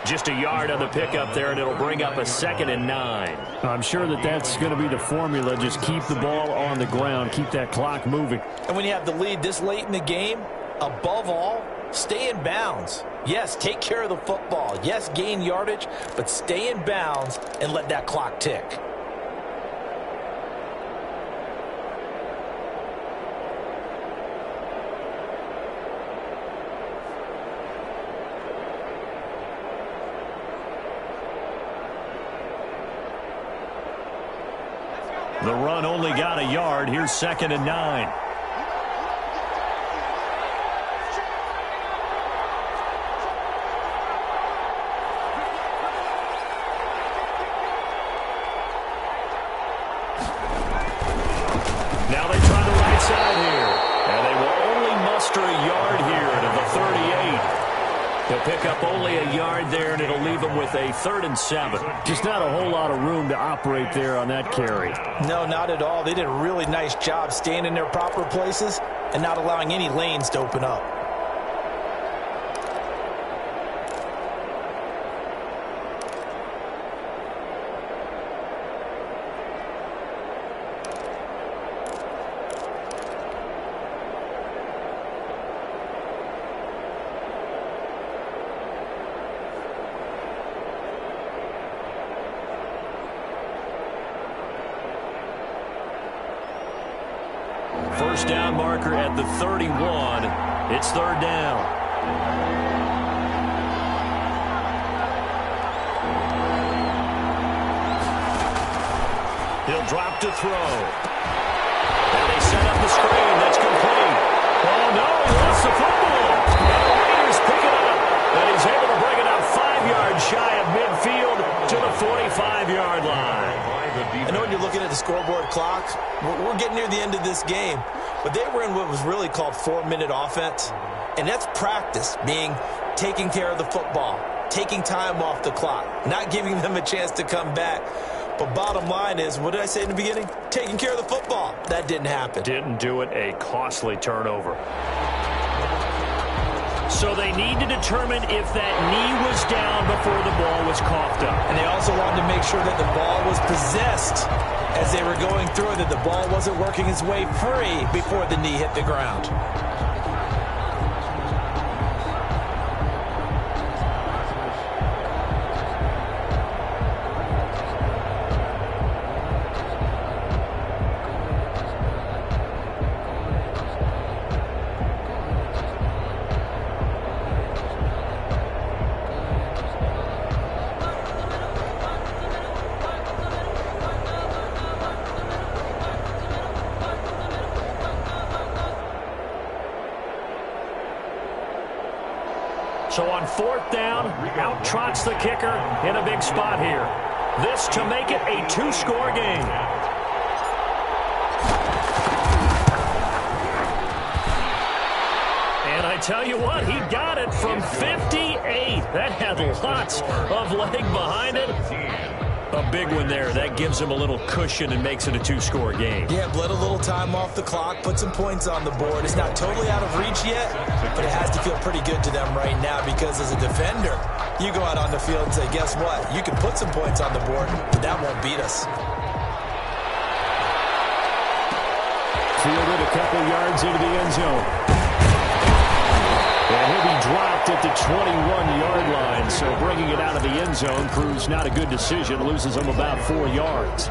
Just a yard on the pickup there, and it'll bring up a 2nd and 9. I'm sure that's going to be the formula. Just keep the ball on the ground. Keep that clock moving. And when you have the lead this late in the game, above all, stay in bounds. Yes, take care of the football. Yes, gain yardage, but stay in bounds and let that clock tick. The run only got a yard. Here's 2nd and 9. Now they try the right side here. And they will only muster a yard here to the 38. He'll pick up only a yard there, and it'll leave him with a 3rd and 7. Just not a whole lot of room to operate there on that carry. No, not at all. They did a really nice job staying in their proper places and not allowing any lanes to open up. First down marker at the 31. It's 3rd down. He'll drop to throw. And they set up the screen. That's complete. Oh, no, he lost the football. And the Raiders pick it up. And he's able to bring it out 5 yards shy of midfield to the 45-yard line. I know when you're looking at the scoreboard clock, we're getting near the end of this game, but they were in what was really called 4-minute offense, and that's practice, being taking care of the football, taking time off the clock, not giving them a chance to come back. But bottom line is, what did I say in the beginning? Taking care of the football. That didn't happen. Didn't do it. A costly turnover. So they need to determine if that knee was down before the ball was coughed up. And they also wanted to make sure that the ball was possessed as they were going through it, that the ball wasn't working its way free before the knee hit the ground. So on 4th down, out trots the kicker in a big spot here. This to make it a 2-score game. And I tell you what, he got it from 58. That had lots of leg behind it. A big one there. That gives him a little cushion and makes it a 2-score game. Yeah, let a little time off the clock, put some points on the board. It's not totally out of reach yet, but it has to feel pretty good to them right now because as a defender, you go out on the field and say, guess what? You can put some points on the board, but that won't beat us. Fielded a couple yards into the end zone. And he'll be dropped at the 21-yard line, so bringing it out of the end zone proves not a good decision, loses him about 4 yards.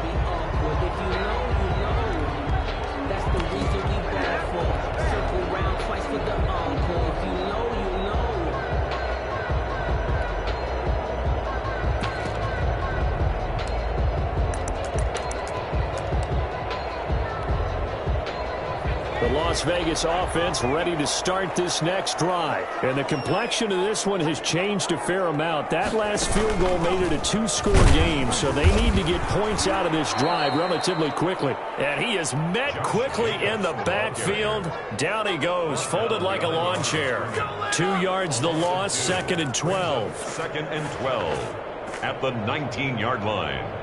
The Las Vegas offense ready to start this next drive. And the complexion of this one has changed a fair amount. That last field goal made it a 2-score game, so they need to get points out of this drive relatively quickly. And he is met quickly in the backfield. Down he goes, folded like a lawn chair. 2 yards the loss, 2nd and 12. 2nd and 12 at the 19-yard line.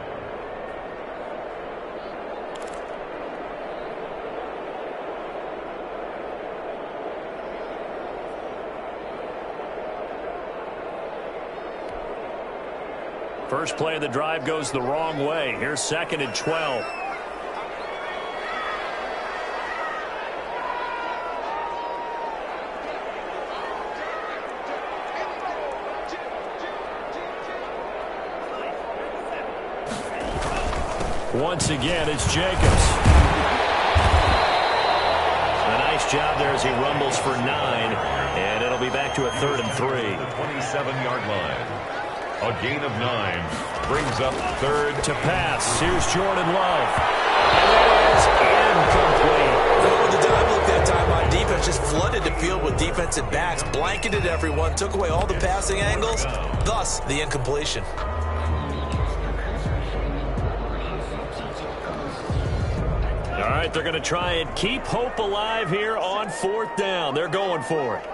First play of the drive goes the wrong way. Here's 2nd and 12. Once again, it's Jacobs. A nice job there as he rumbles for 9, and it'll be back to a 3rd and 3. The 27-yard line. A gain of 9 brings up 3rd to pass. Here's Jordan Love. And it is incomplete. With the time look that time on defense, just flooded the field with defensive backs, blanketed everyone, took away all the passing angles, thus the incompletion. All right, they're going to try and keep hope alive here on 4th down. They're going for it.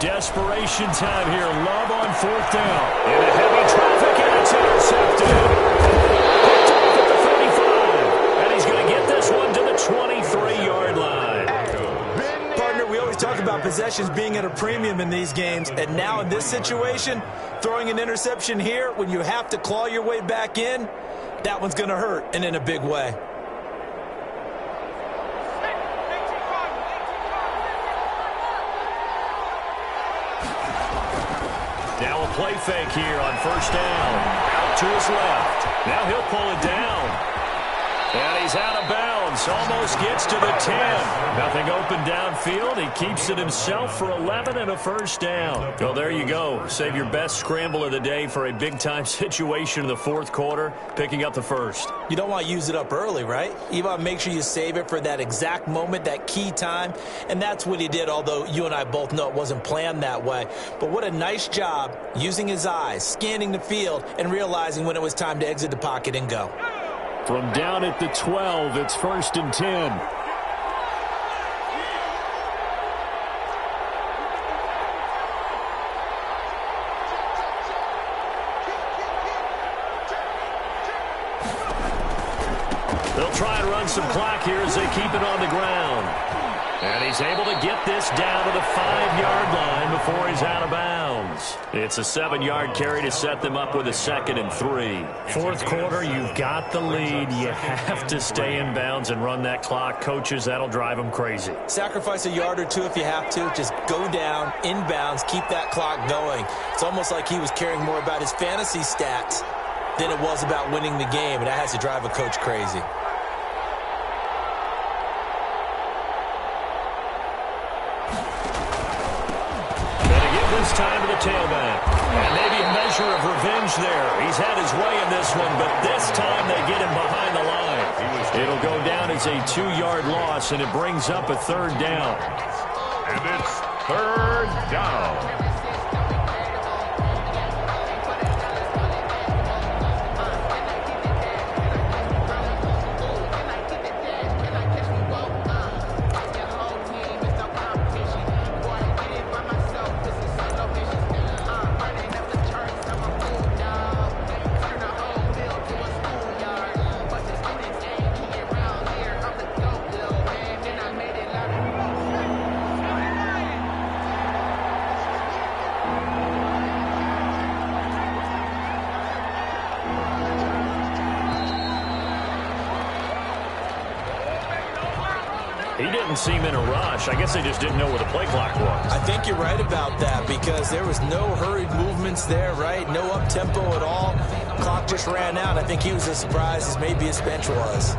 Desperation time here. Love on 4th down. Into heavy traffic, and it's intercepted. Picked off at the 35. And he's going to get this one to the 23-yard line. Partner, we always talk about possessions being at a premium in these games. And now in this situation, throwing an interception here when you have to claw your way back in, that one's going to hurt, and in a big way. Now a play fake here on 1st down. Out to his left. Now he'll pull it down. And he's out of bounds. Almost gets to the 10. Nothing open downfield. He keeps it himself for 11 and a 1st down. Well, there you go. Save your best scramble of the day for a big-time situation in the 4th quarter, picking up the 1st. You don't want to use it up early, right? You want to make sure you save it for that exact moment, that key time. And that's what he did, although you and I both know it wasn't planned that way. But what a nice job using his eyes, scanning the field, and realizing when it was time to exit the pocket and go. From down at the 12, it's 1st and 10. They'll try and run some clock here as they keep it on the ground. And he's able to get this down to the 5-yard line before he's out of bounds. It's a 7-yard carry to set them up with a 2nd and 3. 4th quarter, you've got the lead. You have to stay in bounds and run that clock. Coaches, that'll drive them crazy. Sacrifice a yard or two if you have to. Just go down, in bounds, keep that clock going. It's almost like he was caring more about his fantasy stats than it was about winning the game, and that has to drive a coach crazy. Time to the tailback. And maybe a measure of revenge there. He's had his way in this one, but this time they get him behind the line. It'll go down as a 2-yard loss, and it brings up a 3rd down. And it's 3rd down. He didn't seem in a rush. I guess they just didn't know where the play clock was. I think you're right about that because there was no hurried movements there, right? No up-tempo at all. Clock just ran out. I think he was as surprised as maybe his bench was.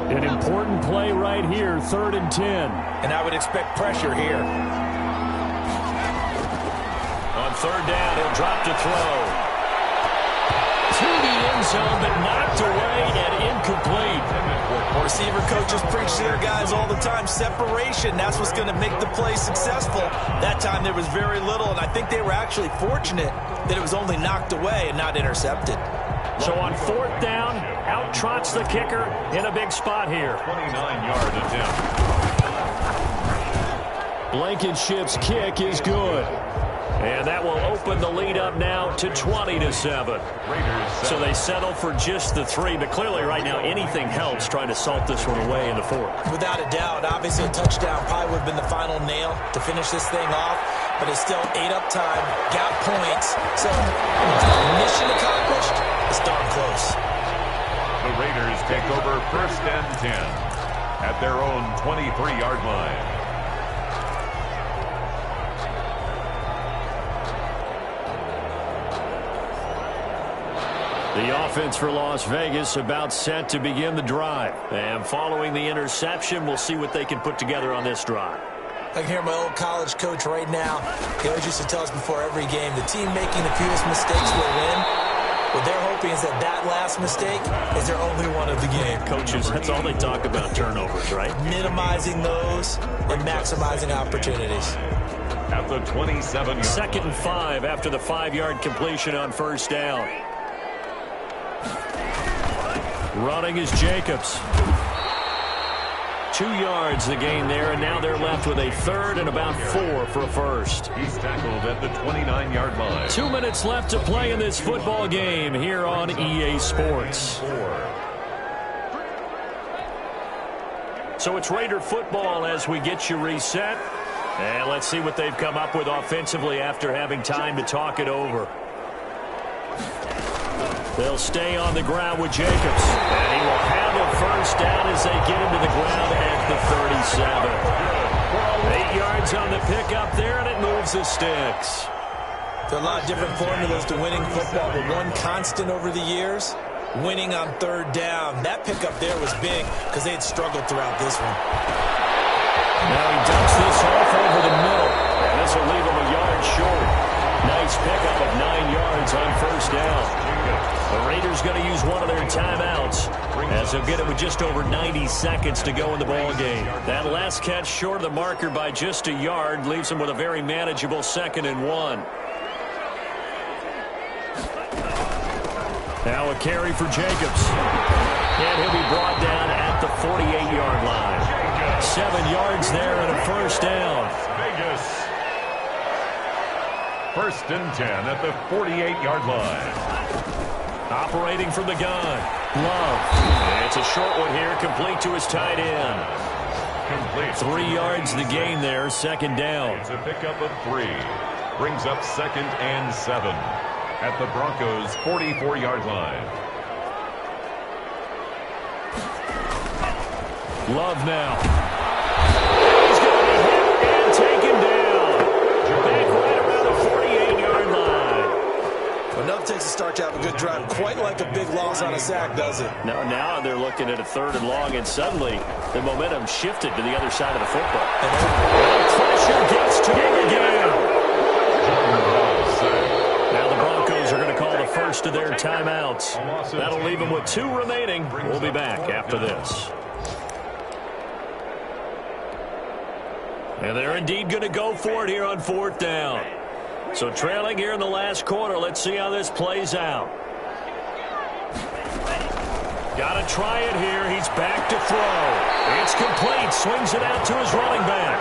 An important play right here, 3rd and 10. And I would expect pressure here. On 3rd down, he'll drop to throw. To the end zone, but knocked away and incomplete. Receiver coaches preach to their guys all the time. Separation, that's what's going to make the play successful. That time there was very little, and I think they were actually fortunate that it was only knocked away and not intercepted. So on 4th down, out trots the kicker in a big spot here. 29-yard attempt. Blankenship's kick is good. And that will open the lead up now to 20-7. So they settle for just the 3, but clearly right now anything helps trying to salt this one away in the 4th. Without a doubt, obviously a touchdown probably would have been the final nail to finish this thing off, but it's still 8 up time, got points, so mission accomplished. It's darn close. The Raiders take over 1st and 10 at their own 23-yard line. The offense for Las Vegas about set to begin the drive. And following the interception, we'll see what they can put together on this drive. I can hear my old college coach right now. He always used to tell us before every game, the team making the fewest mistakes will win. What they're hoping is that last mistake is their only one of the game. Coaches, that's all they talk about, turnovers, right? Minimizing those and maximizing opportunities. At the 27-yard. 2nd and 5 after the 5-yard completion on 1st down. Running is Jacobs. 2 yards the gain there, and now they're left with a 3rd and about 4 for a first. He's tackled at the 29-yard line. 2 minutes left to play in this football game here on EA Sports. So it's Raider football as we get you reset. And let's see what they've come up with offensively after having time to talk it over. They'll stay on the ground with Jacobs. And he will have a first down as they get him to the ground at the 37. 8 yards on the pickup there, and it moves the sticks. There are a lot of different formulas to winning football, but one constant over the years, winning on 3rd down. That pickup there was big because they had struggled throughout this one. Now he dumps this off over the middle, and this will leave him a yard short. Nice pickup of 9 yards on 1st down. The Raiders going to use one of their timeouts as they'll get it with just over 90 seconds to go in the ball game. That last catch short of the marker by just a yard leaves them with a very manageable 2nd and 1. Now a carry for Jacobs. And he'll be brought down at the 48-yard line. 7 yards there and a first down. Vegas. 1st and 10 at the 48-yard line. Operating from the gun. Love. And it's a short one here, complete to his tight end. Complete. 3 yards the gain there, 2nd down. It's a pickup of 3. Brings up 2nd and 7 at the Broncos' 44-yard line. Love now. He's going to be hit and taken down. Back right around the 48-yard line. Well, enough takes a start to have a good drive. Quite like a big loss on a sack, does it? No, now they're looking at a 3rd and long, and suddenly the momentum shifted to the other side of the football. And pressure gets to him again. Now the Broncos are going to call the first of their timeouts. That'll leave them with 2 remaining. We'll be back after this. And they're indeed going to go for it here on 4th down. So trailing here in the last quarter. Let's see how this plays out. Got to try it here. He's back to throw. It's complete. Swings it out to his running back.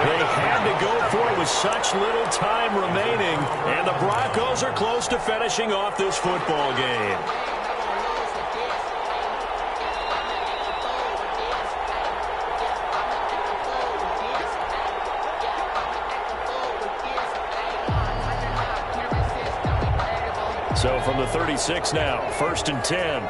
They had to go for it with such little time remaining. And the Broncos are close to finishing off this football game. So from the 36 now, 1st and 10.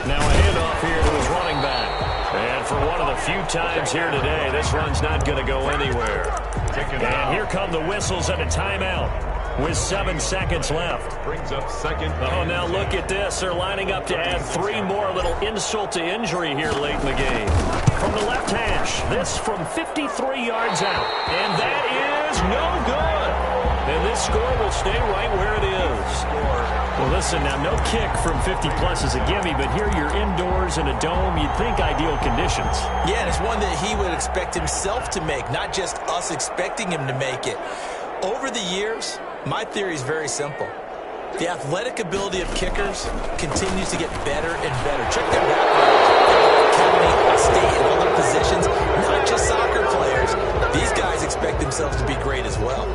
Now a handoff here to his running back. And for one of the few times here today, this run's not going to go anywhere. And here come the whistles and a timeout with 7 seconds left. Brings up 2nd. Oh, now look at this. They're lining up to add 3 more. A little insult to injury here late in the game. From the left hash, this from 53 yards out. And that is no good. And this score will stay right where it is. Well, listen, now, no kick from 50-plus is a gimme, but here you're indoors in a dome. You'd think ideal conditions. Yeah, and it's one that he would expect himself to make, not just us expecting him to make it. Over the years, my theory is very simple. The athletic ability of kickers continues to get better and better. Check their background. County, state, and other positions, not just soccer players. These guys expect themselves to be great as well.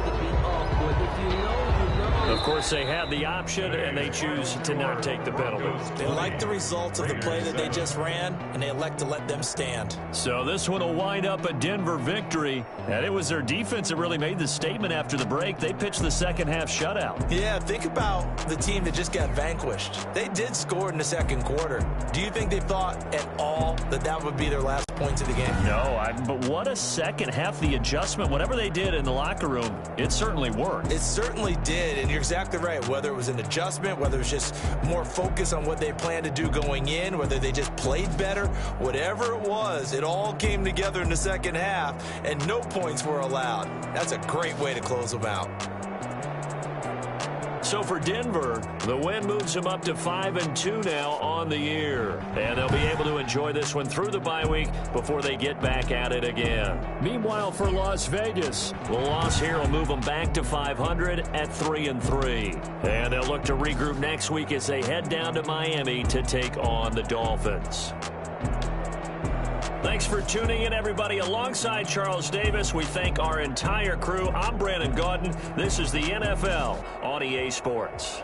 Of course, they had the option, and they choose to not take the penalty. They like the results of the play that they just ran, and they elect to let them stand. So this one will wind up a Denver victory, and it was their defense that really made the statement after the break. They pitched the second-half shutout. Yeah, think about the team that just got vanquished. They did score in the second quarter. Do you think they thought at all that that would be their last points of the game? No, but what a second half. The adjustment, whatever they did in the locker room, it certainly worked. It certainly did, and you're exactly right. Whether it was an adjustment, whether it was just more focus on what they planned to do going in, whether they just played better, whatever it was, it all came together in the second half, and no points were allowed. That's a great way to close them out. So for Denver, the win moves them up to 5-2 now on the year. And they'll be able to enjoy this one through the bye week before they get back at it again. Meanwhile, for Las Vegas, the loss here will move them back to 500 at 3-3. And they'll look to regroup next week as they head down to Miami to take on the Dolphins. Thanks for tuning in, everybody. Alongside Charles Davis, we thank our entire crew. I'm Brandon Gaudin. This is the NFL on EA Sports.